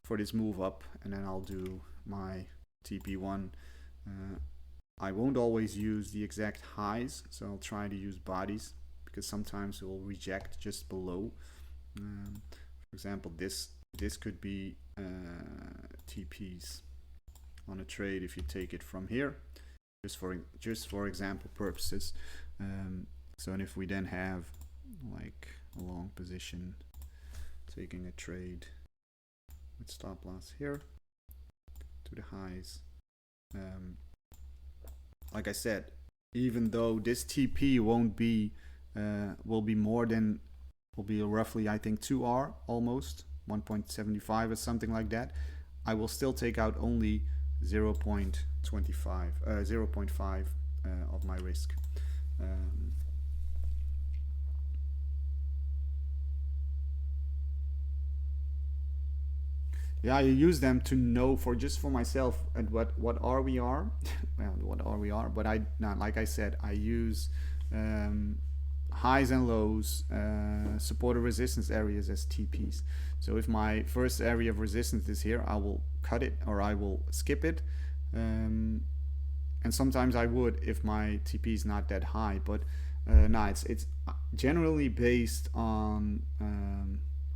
for this move up, and then I'll do my TP1. I won't always use the exact highs, so I'll try to use bodies, because sometimes it will reject just below. For example, this could be TPs on a trade if you take it from here, just for example purposes. So and if we then have like a long position, taking a trade with stop loss here to the highs, like I said, even though this TP won't be will be roughly, I think, 2R, almost 1.75 or something like that, I will still take out only 0.5 of my risk. Yeah, I use them to know for myself at what R we are, well, what R we are. But like I said, I use highs and lows, support or resistance areas as TPs. So if my first area of resistance is here, I will cut it or I will skip it. And sometimes I would if my TP is not that high. But no, it's generally based on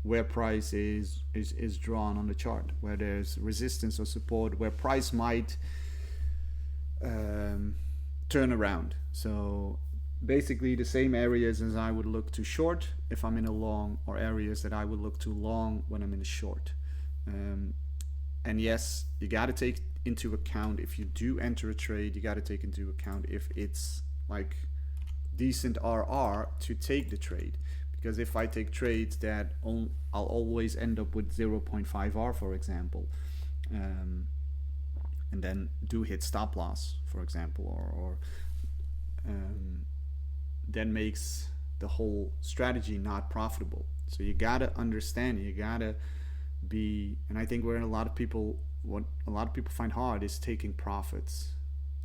where price is drawn on the chart, where there's resistance or support, where price might turn around. So basically the same areas as I would look to short if I'm in a long, or areas that I would look to long when I'm in a short. And yes, you got to take into account, if you do enter a trade, you got to take into account if it's like decent RR to take the trade. Because if I take trades that I'll always end up with 0.5R, for example, and then do hit stop loss, for example, or then makes the whole strategy not profitable. So you gotta understand, you gotta be, and I think what a lot of people find hard is taking profits.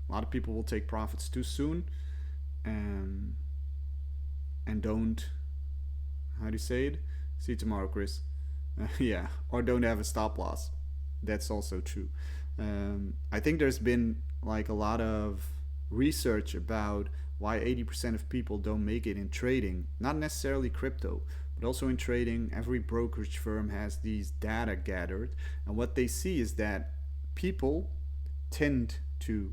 A lot of people will take profits too soon, and don't, how do you say it? See you tomorrow, Chris. Yeah, or don't have a stop loss. That's also true. I think there's been like a lot of research about why 80% of people don't make it in trading. Not necessarily crypto, but also in trading. Every brokerage firm has these data gathered, and what they see is that people tend to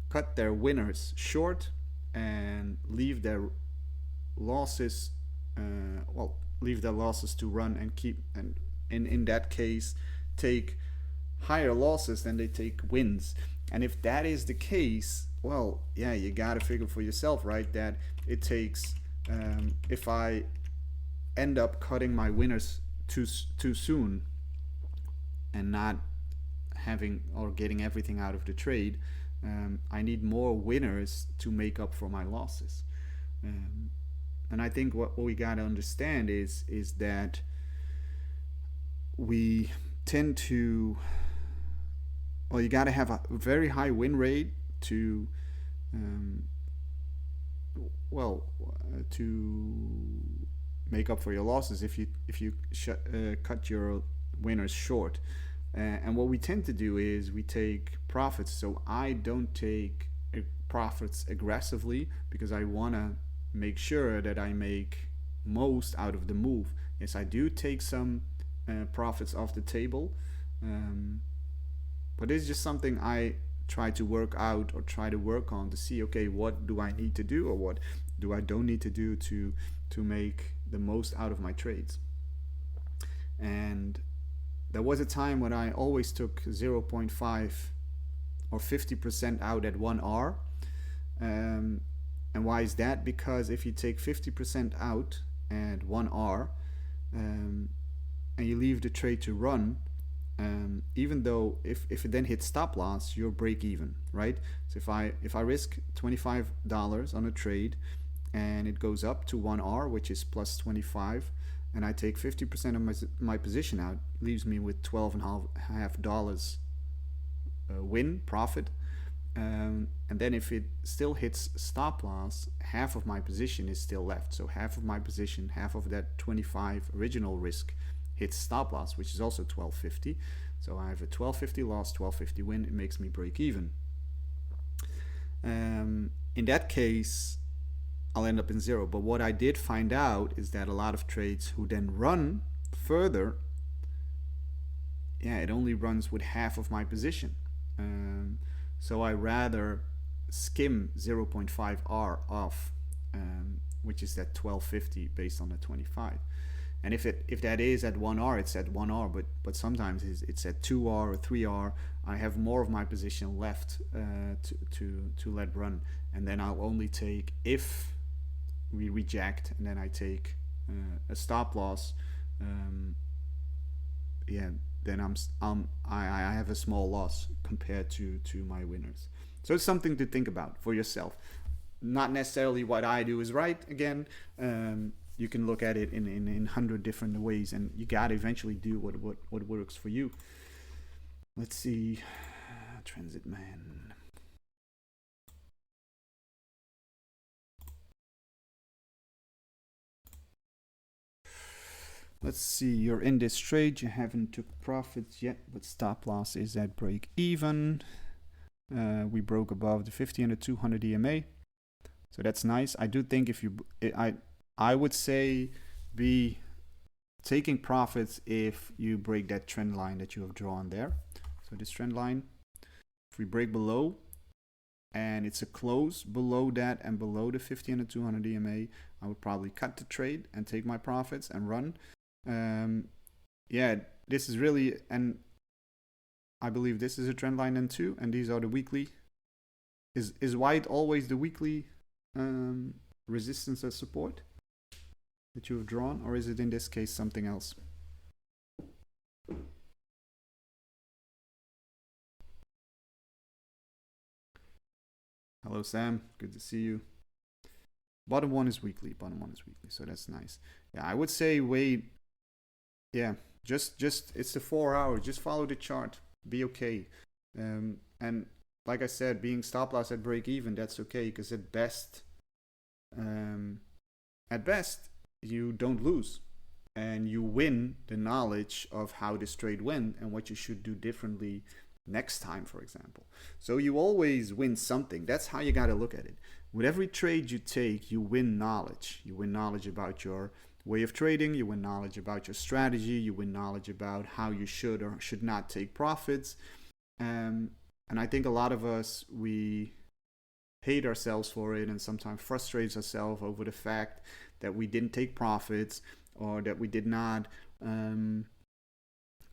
cut their winners short and leave their losses leave their losses to run, and keep, and in that case take higher losses than they take wins. And if that is the case, well, yeah, you gotta figure for yourself, right, that it takes if I end up cutting my winners too soon and not having or getting everything out of the trade, I need more winners to make up for my losses. And I think what we gotta understand is that we tend to, well, you got to have a very high win rate to, um, well, to make up for your losses if you cut your winners short. And what we tend to do is we take profits. So I don't take profits aggressively because I want to make sure that I make most out of the move. Yes, I do take some profits off the table, um, but it's just something I try to work out or try to work on to see, okay, what do I need to do or what do I don't need to do to make the most out of my trades. And there was a time when I always took zero point 0.5 or 50% out at 1R. And why is that? Because if you take 50% out at 1R, and you leave the trade to run, even though if it then hits stop loss, you're break even, right? So if I risk $25 on a trade and it goes up to 1R, which is plus 25, and I take 50% of my position out, leaves me with $12.50 win profit. And then if it still hits stop loss, half of my position is still left. So half of my position, half of that 25 original risk hits stop loss, which is also 12.50. So I have a 12.50 loss, 12.50 win. It makes me break even. In that case, I'll end up in zero. But what I did find out is that a lot of trades who then run further, it only runs with half of my position. So I rather skim 0.5R off, which is that 12.50 based on the 25. And if that is at 1R, it's at 1R, but sometimes it's at 2R or 3R. I have more of my position left to let run, and then I'll only take if we reject, and then I take a stop loss. Then I have a small loss compared to my winners. So it's something to think about for yourself. Not necessarily what I do is right. Again, you can look at it in 100 different ways, and you gotta eventually do what works for you. Let's see, Transit Man. Let's see, you're in this trade, you haven't took profits yet, but stop loss is at break even. We broke above the 50 and the 200 EMA, so that's nice. I do think I would say be taking profits if you break that trend line that you have drawn there. So this trend line, if we break below and it's a close below that and below the 50 and the 200 EMA, I would probably cut the trade and take my profits and run. This is really, and I believe this is a trend line then too, and these are the weekly. Is white always the weekly resistance and support that you have drawn, or is it in this case something else? Hello Sam, good to see you. Bottom one is weekly, so that's nice. Yeah, I would say wait. Yeah, just it's the 4 hour. Just follow the chart. Be okay. And like I said, being stop loss at break even, that's okay, because at best you don't lose, and you win the knowledge of how this trade went and what you should do differently next time, for example. So you always win something. That's how you got to look at it. With every trade you take, you win knowledge. You win knowledge about your way of trading, you win knowledge about your strategy, you win knowledge about how you should or should not take profits. And I think a lot of us, we hate ourselves for it and sometimes frustrates ourselves over the fact that we didn't take profits or that we did not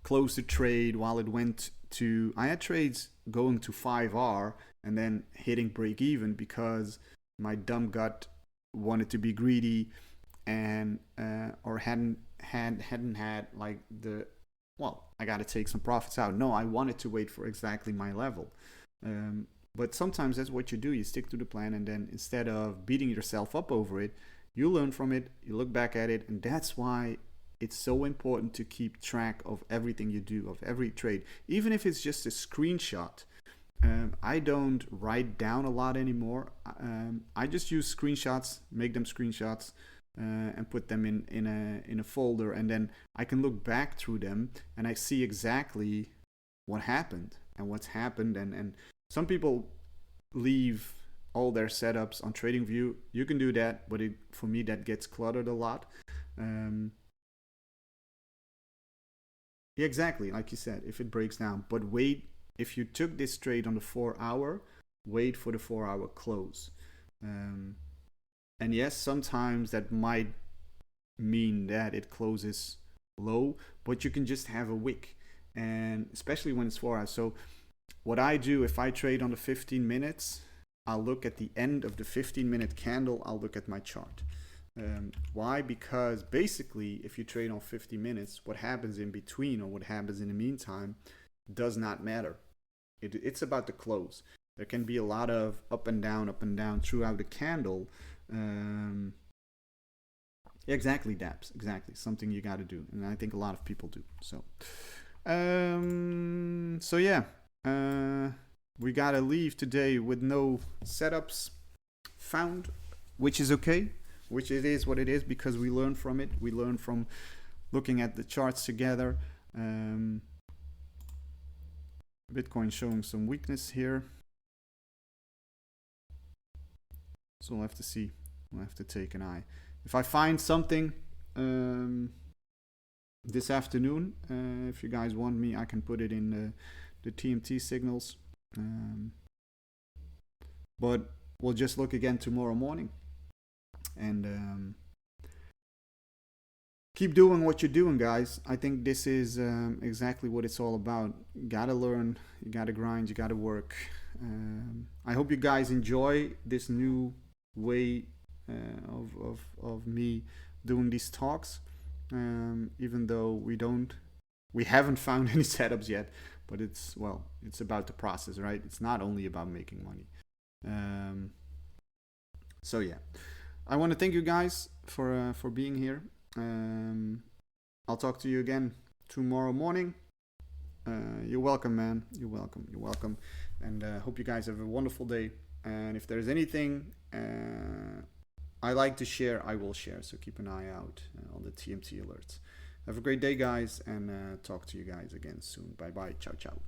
close the trade while it went to, I had trades going to 5R and then hitting break even because my dumb gut wanted to be greedy and or hadn't had like the, well, I got to take some profits out. No, I wanted to wait for exactly my level. But sometimes that's what you do. You stick to the plan, and then instead of beating yourself up over it, you learn from it, you look back at it, and that's why it's so important to keep track of everything you do, of every trade, even if it's just a screenshot. I don't write down a lot anymore. I just use screenshots, make them screenshots, and put them in a folder, and then I can look back through them and I see exactly what happened and what's happened. And some people leave all their setups on TradingView. You can do that, but for me that gets cluttered a lot. Yeah, exactly, like you said, if it breaks down. But wait, if you took this trade on the 4-hour, wait for the 4-hour close. And yes, sometimes that might mean that it closes low, but you can just have a wick, and especially when it's 4 hours. So what I do, if I trade on the 15 minutes, I'll look at the end of the 15-minute candle, I'll look at my chart. Why? Because basically, if you trade on 50 minutes, what happens in between or what happens in the meantime does not matter. It's about the close. There can be a lot of up and down throughout the candle. Exactly, Daps. Exactly. Something you got to do. And I think a lot of people do. So yeah. We got to leave today with no setups found, which is okay. Which it is what it is, because we learn from it. We learn from looking at the charts together. Bitcoin showing some weakness here. So we'll have to see. We'll have to take an eye. If I find something this afternoon, if you guys want me, I can put it in the TMT signals. But we'll just look again tomorrow morning. And keep doing what you're doing, guys. I think this is exactly what it's all about. You gotta learn, you gotta grind, you gotta work. I hope you guys enjoy this new way of me doing these talks. Even though we haven't found any setups yet, but it's about the process, right? It's not only about making money. So yeah. I want to thank you guys for being here. I'll talk to you again tomorrow morning. You're welcome, man. You're welcome. And hope you guys have a wonderful day. And if there's anything I like to share, I will share. So keep an eye out on the TMT alerts. Have a great day, guys, and talk to you guys again soon. Bye-bye. Ciao, ciao.